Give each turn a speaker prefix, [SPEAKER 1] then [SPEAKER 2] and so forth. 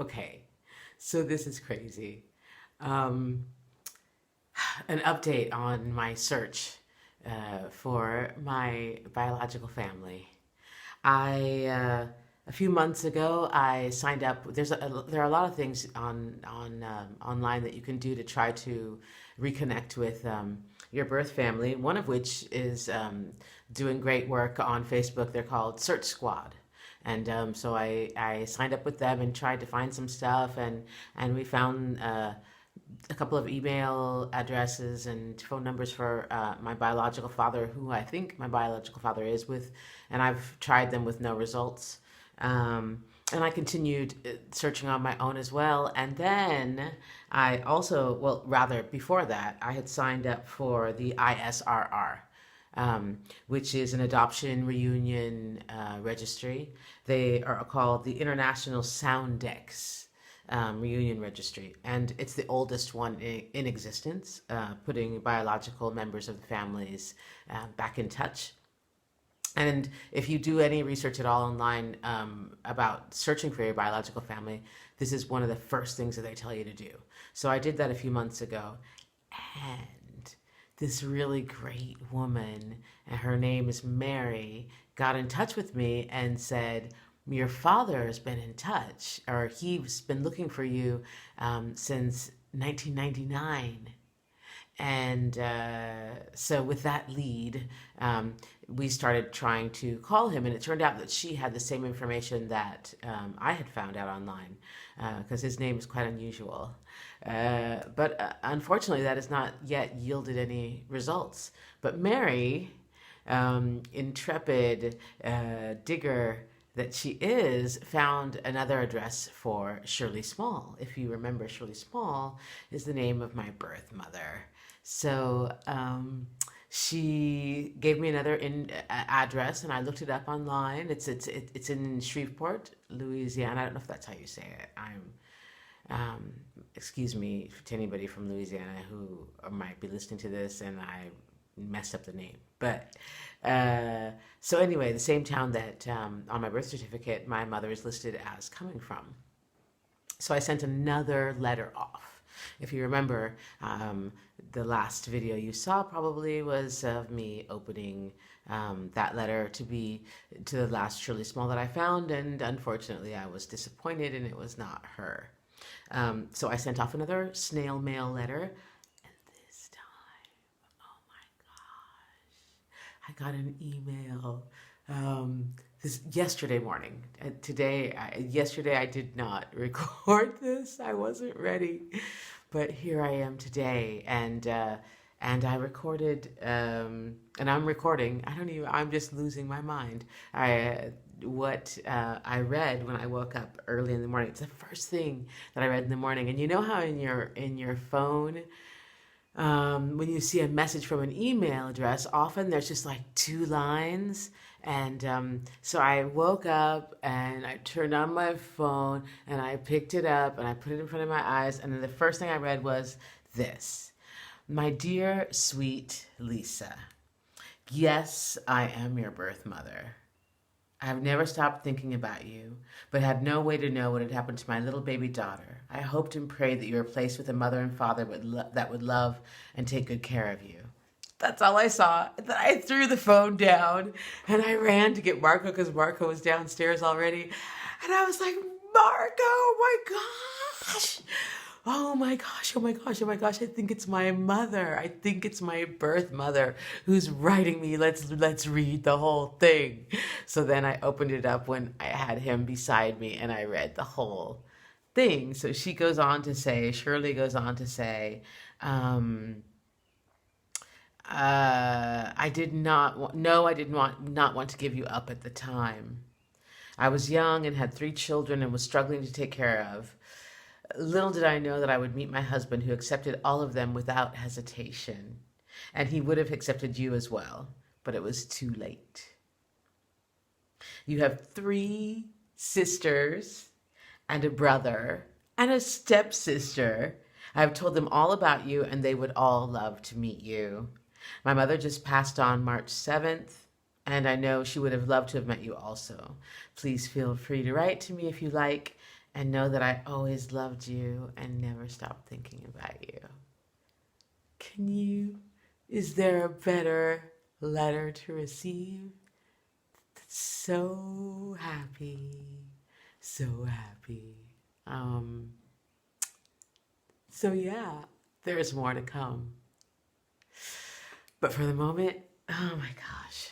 [SPEAKER 1] Okay, so this is crazy. Um, an update on my search for my biological family. A few months ago, I signed up. There are a lot of things on online that you can do to try to reconnect with your birth family. One of which is doing great work on Facebook. They're called Search Squad. And so I signed up with them and tried to find some stuff, and we found a couple of email addresses and phone numbers for my biological father, who I think my biological father is with, and I've tried them with no results. And I continued searching on my own as well. And then I also, well, rather before that, I had signed up for the ISRR, which is an adoption reunion registry. They are called the International Soundex reunion registry, and it's the oldest one in existence, putting biological members of the families back in touch. And if you do any research at all online about searching for your biological family, this is one of the first things that they tell you to do. So I did that a few months ago, and this really great woman, and her name is Mary, got in touch with me and said, your father has been in touch, or he's been looking for you since 1999. And so, with that lead, we started trying to call him, and it turned out that she had the same information that I had found out online, because his name is quite unusual. But unfortunately, that has not yet yielded any results. But Mary, intrepid digger that she is, found another address for Shirley Small. If you remember, Shirley Small is the name of my birth mother. So she gave me another address, and I looked it up online. It's in Shreveport, Louisiana. I don't know if that's how you say it. Excuse me to anybody from Louisiana who might be listening to this, and I messed up the name. But so anyway, the same town that on my birth certificate my mother is listed as coming from. So I sent another letter off. If you remember, the last video you saw probably was of me opening that letter to the last Shirley Small that I found, and unfortunately I was disappointed, and it was not her. So I sent off another snail mail letter, and this time, oh my I got an email this yesterday morning. Yesterday I did not record this. I wasn't ready, but here I am today, and I recorded, and I'm recording. I don't even. I'm just losing my mind. What I read when I woke up early in the morning. It's the first thing that I read in the morning. And you know how in your phone, when you see a message from an email address, often there's just like two lines. And so I woke up and I turned on my phone and I picked it up and I put it in front of my eyes. And then the first thing I read was this: my dear, sweet Lisa, yes, I am your birth mother. I have never stopped thinking about you, but had no way to know what had happened to my little baby daughter. I hoped and prayed that you were placed with a mother and father that would love and take good care of you. That's all I saw. Then I threw the phone down and I ran to get Marco because Marco was downstairs already. And I was like, Marco, oh my gosh. Oh my gosh, oh my gosh, oh my gosh. I think it's my mother. I think it's my birth mother who's writing me. Let's read the whole thing. So then I opened it up when I had him beside me and I read the whole thing. So Shirley goes on to say, I did not want, no, I did not want to give you up at the time. I was young and had three children and was struggling to take care of. Little did I know that I would meet my husband, who accepted all of them without hesitation. And he would have accepted you as well, but it was too late. You have three sisters and a brother and a stepsister. I have told them all about you, and they would all love to meet you. My mother just passed on March 7th, and I know she would have loved to have met you also. Please feel free to write to me if you like, and know that I always loved you and never stopped thinking about you. Can you, is there a better letter to receive? So happy, so happy. Um, so yeah, there's more to come. But for the moment, oh my gosh.